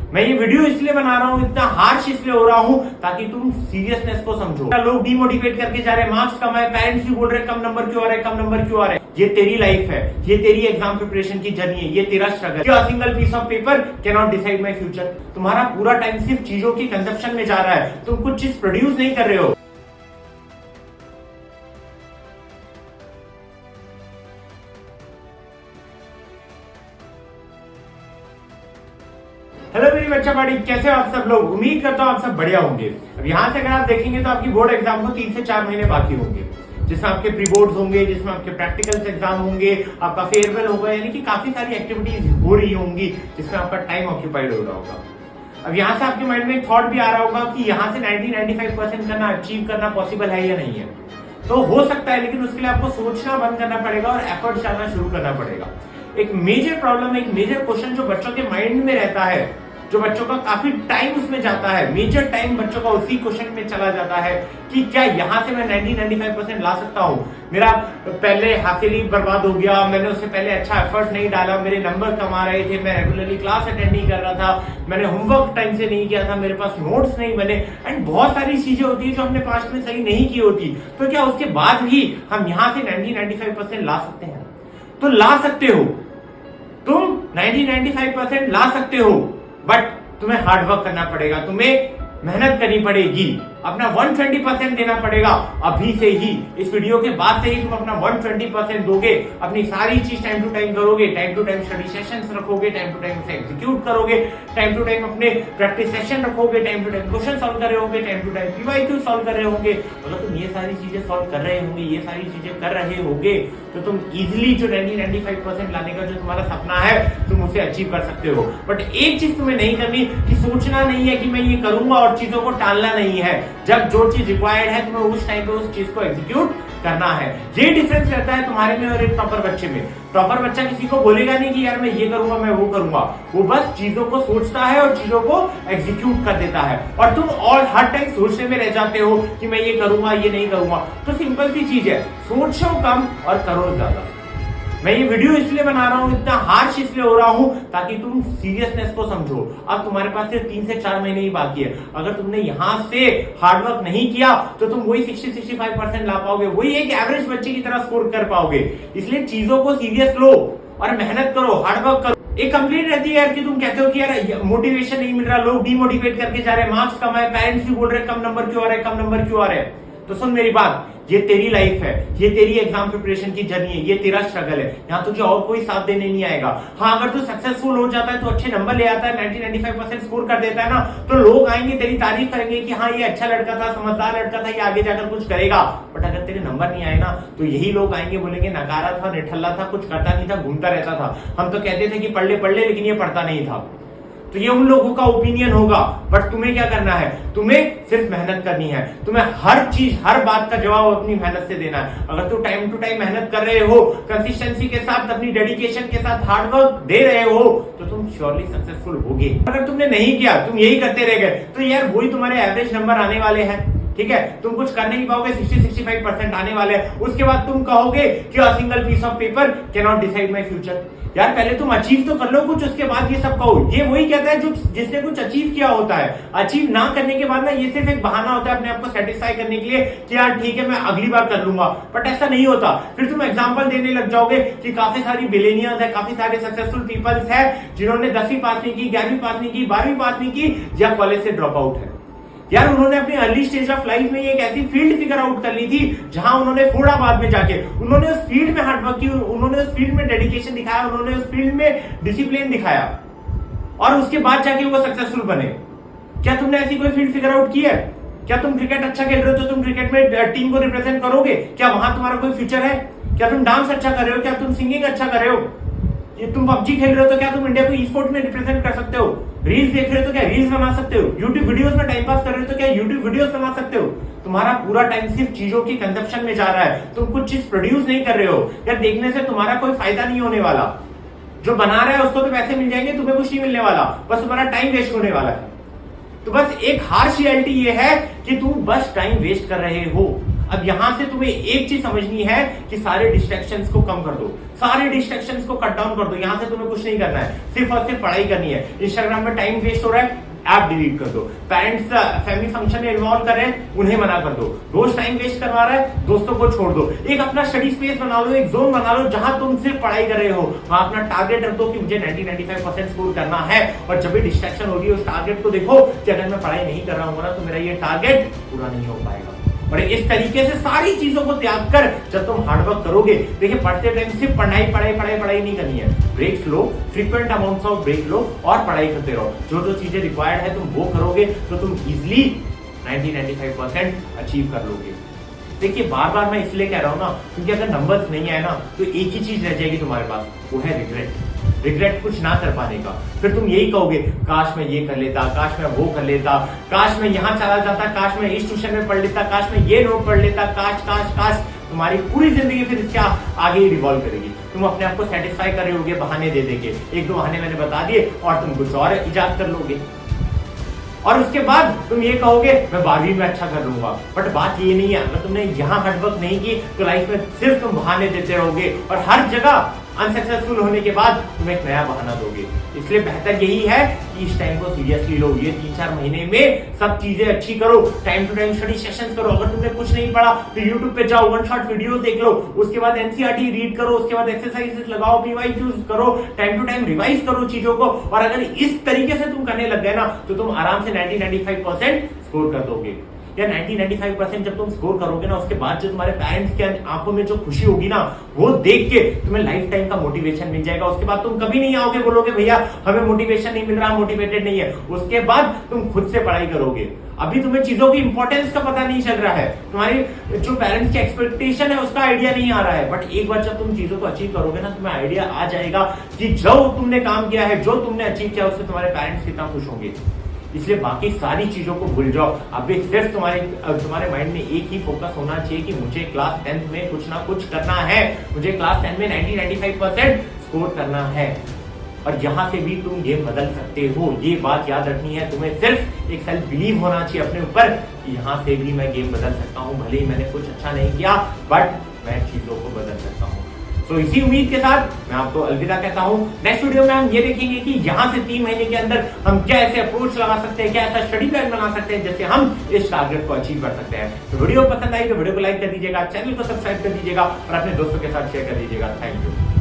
मैं ये वीडियो इसलिए बना रहा हूँ, इतना हार्श इसलिए हो रहा हूँ ताकि तुम सीरियसनेस को समझो। लोग डिमोटिवेट करके जा रहे हैं, मार्क्स कम है, पेरेंट्स भी बोल रहे हैं कम नंबर क्यों आ रहे हैं, कम नंबर क्यों आ रहे हैं। ये तेरी लाइफ है, ये तेरी एग्जाम प्रिपरेशन की जर्नी है, ये तेरा struggle. A single piece of paper can not decide my future. तुम्हारा पूरा टाइम सिर्फ चीजों की कंजप्शन में जा रहा है, तुम कुछ चीज प्रोड्यूस नहीं कर रहे हो। हेलो मेरी बच्चा पार्टी, कैसे हो आप सब लोग। उम्मीद करता हूँ आप सब बढ़िया होंगे। अब यहाँ से अगर आप देखेंगे तो आपकी बोर्ड एग्जाम को 3 से 4 महीने बाकी होंगे, जिसमें आपके प्री बोर्ड्स होंगे, जिसमें आपके प्रैक्टिकल्स एग्जाम होंगे, आपका फेयरवेल होगा, यानी कि काफी सारी एक्टिविटीज हो रही होंगी जिसमें आपका टाइम ऑक्यूपाइड हो रहा होगा। अब यहाँ से आपके माइंड में एक थॉट भी आ रहा होगा कि यहाँ से 90-95% करना, अचीव करना पॉसिबल है या नहीं है। तो हो सकता है, लेकिन उसके लिए आपको सोचना बंद करना पड़ेगा और एफर्ट्स डालना शुरू करना पड़ेगा। एक मेजर प्रॉब्लम, एक मेजर क्वेश्चन जो बच्चों के माइंड में रहता है, जो बच्चों का काफी टाइम उसमें जाता है, मेजर टाइम बच्चों का उसी क्वेश्चन में चला जाता है कि क्या यहाँ से मैं 90-95% ला सकता हूँ। मेरा पहले हासिल ही बर्बाद हो गया, मैंने उससे पहले अच्छा एफर्ट नहीं डाला, मेरे नंबर कम आ रहे थे, मैं रेगुलरली क्लास अटेंड नहीं कर रहा था, मैंने होमवर्क टाइम से नहीं किया था, मेरे पास नोट्स नहीं बने, एंड बहुत सारी चीजें होती है जो हमने पास्ट में सही नहीं की होती। तो क्या उसके बाद भी हम यहाँ से 90-95% ला सकते हैं? तो ला सकते हो, तुम 90-95% ला सकते हो, बट तुम्हें हार्डवर्क करना पड़ेगा, तुम्हें मेहनत करनी पड़ेगी, अपना 120% देना पड़ेगा अभी से ही। इस वीडियो के बाद से ही तुम अपना 120% दोगे, अपनी सारी चीज टाइम टू टाइम करोगे, time to time study sessions रखोगे, टाइम टू टाइम उसे एग्जीक्यूट करोगे, टाइम टू टाइम अपने प्रैक्टिस सेशन रखोगे, time to time question solve कर रहे होगे, time to time PYQ solve कर रहे होंगे। अगर तुम ये सारी चीजें सॉल्व कर रहे होंगे, ये सारी चीजें कर रहे होगे, तो तुम इजिली जो 90-95% लाने का जो तुम्हारा सपना है, तुम उसे अचीव कर सकते हो। बट एक चीज तुम्हें नहीं करनी कि सोचना नहीं है कि मैं ये करूंगा और चीजों को टालना नहीं है। जब जो चीज रिक्वायर्ड है तुम्हें उस टाइम पे उस चीज को एग्जीक्यूट करना है। ये डिफरेंस रहता है तुम्हारे में और एक टॉपर बच्चे में। टॉपर बच्चा किसी को बोलेगा नहीं कि यार मैं ये करूंगा, मैं वो करूंगा, वो बस चीजों को सोचता है और चीजों को एग्जीक्यूट कर देता है। और तुम और हर टाइम सोचने में रह जाते हो कि मैं ये करूंगा, ये नहीं करूंगा। तो सिंपल सी चीज है, सोचो कम और करो ज्यादा। मैं ये वीडियो इसलिए बना रहा हूँ, इतना हार्श इसलिए हो रहा हूँ ताकि तुम सीरियसनेस को समझो। अब तुम्हारे पास सिर्फ 3 से 4 महीने ही बाकी है। अगर तुमने यहां से हार्डवर्क नहीं किया तो तुम वही 60-65% ला पाओगे, वही एक एवरेज बच्चे की तरह स्कोर कर पाओगे। इसलिए चीजों को सीरियस लो और मेहनत करो, हार्डवर्क करो। एक कंप्लेंट रहती है यार कि तुम कहते हो कि यार मोटिवेशन नहीं मिल रहा, लोग डिमोटिवेट करके जा रहे हैं, मार्क्स कम है, पेरेंट्स भी बोल रहे हैं कम नंबर क्यों आ रहे हैं, कम नंबर क्यों आ रहे हैं। तो सुन मेरी बात, ये तेरी लाइफ है, ये तेरी एग्जाम प्रिपरेशन की जर्नी है, ये तेरा स्ट्रगल है। यहाँ तुझे और कोई साथ देने नहीं आएगा। हाँ, अगर तू सक्सेसफुल हो जाता है, तो अच्छे नंबर ले आता है, 90-95% स्कोर कर देता है ना, तो लोग आएंगे, तेरी तारीफ करेंगे कि हाँ ये अच्छा लड़का था, समझदार लड़का था, ये आगे जाकर कुछ करेगा। बट अगर तेरे नंबर नहीं आए ना, तो यही लोग आएंगे, बोलेंगे नकारा था, निठल्ला था, कुछ करता नहीं था, घूमता रहता था। हम तो कहते थे कि पढ़ ले, लेकिन ये पढ़ता नहीं था। तो ये उन लोगों का ओपिनियन होगा। बट तुम्हें क्या करना है? तुम्हें सिर्फ मेहनत करनी है। तुम्हें हर चीज, हर बात का जवाब अपनी मेहनत से देना है। अगर तुम टाइम टू टाइम मेहनत कर रहे हो, कंसिस्टेंसी के साथ, अपनी डेडिकेशन के साथ हार्डवर्क दे रहे हो, तो तुम श्योरली सक्सेसफुल होगे। अगर तुमने नहीं किया, तुम यही करते रह गए, तो यार वही तुम्हारे एवरेज नंबर आने वाले हैं। ठीक है, तुम कुछ कर नहीं पाओगे, 60-65% आने वाले हैं। उसके बाद तुम कहोगे कि a single piece of paper can not decide my future. यार पहले तुम अचीव तो कर लो कुछ, उसके बाद ये सब कहो। ये वही कहता है जो जिसने कुछ अचीव किया होता है। अचीव ना करने के बाद ना, ये सिर्फ एक बहाना होता है अपने आप को सेटिस्फाई करने के लिए कि यार ठीक है, मैं अगली बार कर लूंगा। बट ऐसा नहीं होता। फिर तुम एग्जांपल देने लग जाओगे कि काफी सारी बिलियनियर्स है, काफी सारे सक्सेसफुल पीपल्स है जिन्होंने 10वीं पास नहीं की, 11वीं पास नहीं की, 12वीं पास नहीं की, या कॉलेज से ड्रॉप आउट है। यार उन्होंने अपनी अर्ली स्टेज ऑफ लाइफ में एक ऐसी फील्ड फिगर आउट कर ली थी जहां उन्होंने थोड़ा बाद में जाके उन्होंने उस फील्ड में हार्डवर्क की, उन्होंने उस फील्ड में डेडिकेशन दिखाया, उन्होंने उस फील्ड में डिसिप्लिन दिखाया, और उसके बाद जाके वो सक्सेसफुल बने। क्या तुमने ऐसी कोई फील्ड फिगर आउट की है? क्या तुम क्रिकेट अच्छा खेल रहे हो तो तुम क्रिकेट में टीम को रिप्रेजेंट करोगे? क्या वहां तुम्हारा कोई फ्यूचर है? क्या तुम डांस अच्छा कर रहे हो? क्या तुम सिंगिंग अच्छा कर रहे हो? ये तुम पबजी खेल रहे हो तो क्या तुम इंडिया को ई स्पोर्ट में रिप्रेजेंट कर सकते हो? रील्स देख रहे हो तो क्या रील्स बना सकते हो? यूट्यूब वीडियोस में टाइम पास कर रहे हो तो क्या यूट्यूब वीडियोस बना सकते हो? तुम्हारा पूरा टाइम सिर्फ चीजों की कंजप्शन में जा रहा है, तुम कुछ चीज प्रोड्यूस नहीं कर रहे हो। यार देखने से तुम्हारा कोई फायदा नहीं होने वाला। जो बना रहा है उसको तो पैसे मिल जाएंगे, तुम्हें कुछ नहीं मिलने वाला, बस तुम्हारा टाइम वेस्ट होने वाला है। तो बस एक हार्श रियलिटी ये है कि तुम बस टाइम वेस्ट कर रहे हो। अब यहां से तुम्हें एक चीज समझनी है कि सारे डिस्ट्रैक्शंस को कम कर दो, सारे डिस्ट्रैक्शंस को कट डाउन कर दो। यहां से तुम्हें कुछ नहीं करना है, सिर्फ और सिर्फ पढ़ाई करनी है। इंस्टाग्राम में टाइम वेस्ट हो रहा है, ऐप डिलीट कर दो। पेरेंट्स फैमिली फंक्शन में इन्वॉल्व कर रहे हैं, उन्हें मना कर दो। दोस्त टाइम वेस्ट करवा रहा है, दोस्तों को छोड़ दो। एक अपना स्टडी स्पेस बना लो, एक जोन बना लो जहां तुम सिर्फ पढ़ाई कर रहे हो। वहां अपना टारगेट रख दो कि मुझे 90-95% स्कोर करना है। और जब भी डिस्ट्रैक्शन होगी उस टारगेट को देखो कि अगर मैं पढ़ाई नहीं कर रहा हूँ ना तो मेरा ये टारगेट पूरा नहीं हो पाएगा। और इस तरीके से सारी चीजों को त्याग कर जब तुम हार्डवर्क करोगे, देखिए पढ़ते टाइम सिर्फ पढ़ाई नहीं करनी है। ब्रेक्स लो, फ्रीक्वेंट अमाउंट्स ऑफ ब्रेक लो और पढ़ाई करते रहो। जो जो चीजें रिक्वायर्ड है तुम वो करोगे तो तुम इजिली 90-95% अचीव कर लोगे। देखिए बार बार मैं इसलिए कह रहा हूं ना क्योंकि अगर नंबर्स नहीं आए ना तो एक ही चीज रह जाएगी तुम्हारे पास, वो है रिग्रेट कुछ ना कर पाने का। फिर तुम यही कहोगे काश मैं ये कर लेता, काश मैं वो कर लेता, काश मैं यहां चला जाता, काश मैं इस ट्यूशन में पढ़ लेता, काश मैं ये नोट पढ़ लेता, काश काश काश। तुम्हारी पूरी जिंदगी फिर इसके आगे ही रिवॉल्व करेगी। तुम अपने आप को सेटिस्फाई कर रहे होगे बहाने दे देके, एक दो बहाने मैंने बता दिए और तुम कुछ और इजाद कर लोगे। और उसके बाद तुम ये कहोगे मैं 12वीं में अच्छा कर लूंगा। बट बात ये नहीं है, अगर तुमने यहाँ हार्डवर्क नहीं की तो लाइफ में सिर्फ तुम बहाने देते रहोगे और हर जगह अनसक्सेसफुल होने के बाद तुम एक नया बहाना दोगे। इसलिए बेहतर यही है कि इस टाइम को सीरियसली लो। ये 3-4 महीने में सब चीजें अच्छी करो, time to time study sessions करो। अगर तुमने कुछ नहीं पढ़ा तो यूट्यूब पे जाओ, 1 शॉट वीडियो देख लो, उसके बाद एनसीईआरटी रीड करो, उसके बाद एक्सरसाइजेस लगाओ, पीवाईक्यूज करो, टाइम टू टाइम रिवाइज करो चीजों को। और अगर इस तरीके से तुम करने लग गए ना तो तुम आराम से 90-95% स्कोर कर दोगे। या 90-95% जब तुम स्कोर करोगे ना उसके बाद जो तुम्हारे पेरेंट्स के आंखों में जो खुशी होगी ना वो देख के तुम्हें लाइफ टाइम का मोटिवेशन मिल जाएगा। उसके बाद तुम कभी नहीं आओगे बोलोगे भैया हमें मोटिवेशन नहीं मिल रहा, मोटिवेटेड नहीं है। उसके बाद तुम खुद से पढ़ाई करोगे। अभी तुम्हें चीजों की इंपॉर्टेंस का पता नहीं चल रहा है, तुम्हारी जो पेरेंट्स की एक्सपेक्टेशन है उसका आइडिया नहीं आ रहा है। बट एक बार जब तुम चीजों को अचीव करोगे ना तुम्हें आइडिया आ जाएगा कि जो तुमने काम किया है, जो तुमने अचीव किया उससे तुम्हारे पेरेंट्स कितना खुश होंगे। इसलिए बाकी सारी चीजों को भूल जाओ। अभी सिर्फ तुम्हारे माइंड में एक ही फोकस होना चाहिए कि मुझे क्लास 10th में कुछ ना कुछ करना है, मुझे क्लास 10 में 90-95% स्कोर करना है। और यहां से भी तुम गेम बदल सकते हो, ये बात याद रखनी है। तुम्हें सिर्फ एक सेल्फ बिलीव होना चाहिए अपने ऊपर कि यहां से भी मैं गेम बदल सकता हूं। भले ही मैंने कुछ अच्छा नहीं किया बट मैं चीजों को बदल सकता हूं। तो इसी उम्मीद के साथ मैं आपको अलविदा कहता हूं। नेक्स्ट वीडियो में हम ये देखेंगे कि यहां से 3 महीने के अंदर हम क्या ऐसे अप्रोच लगा सकते हैं, क्या ऐसा स्टडी प्लान बना सकते हैं जिससे हम इस टारगेट को अचीव कर सकते हैं। तो वीडियो पसंद आई तो वीडियो को लाइक कर दीजिएगा, चैनल को सब्सक्राइब कर दीजिएगा और अपने दोस्तों के साथ शेयर कर दीजिएगा। Thank you.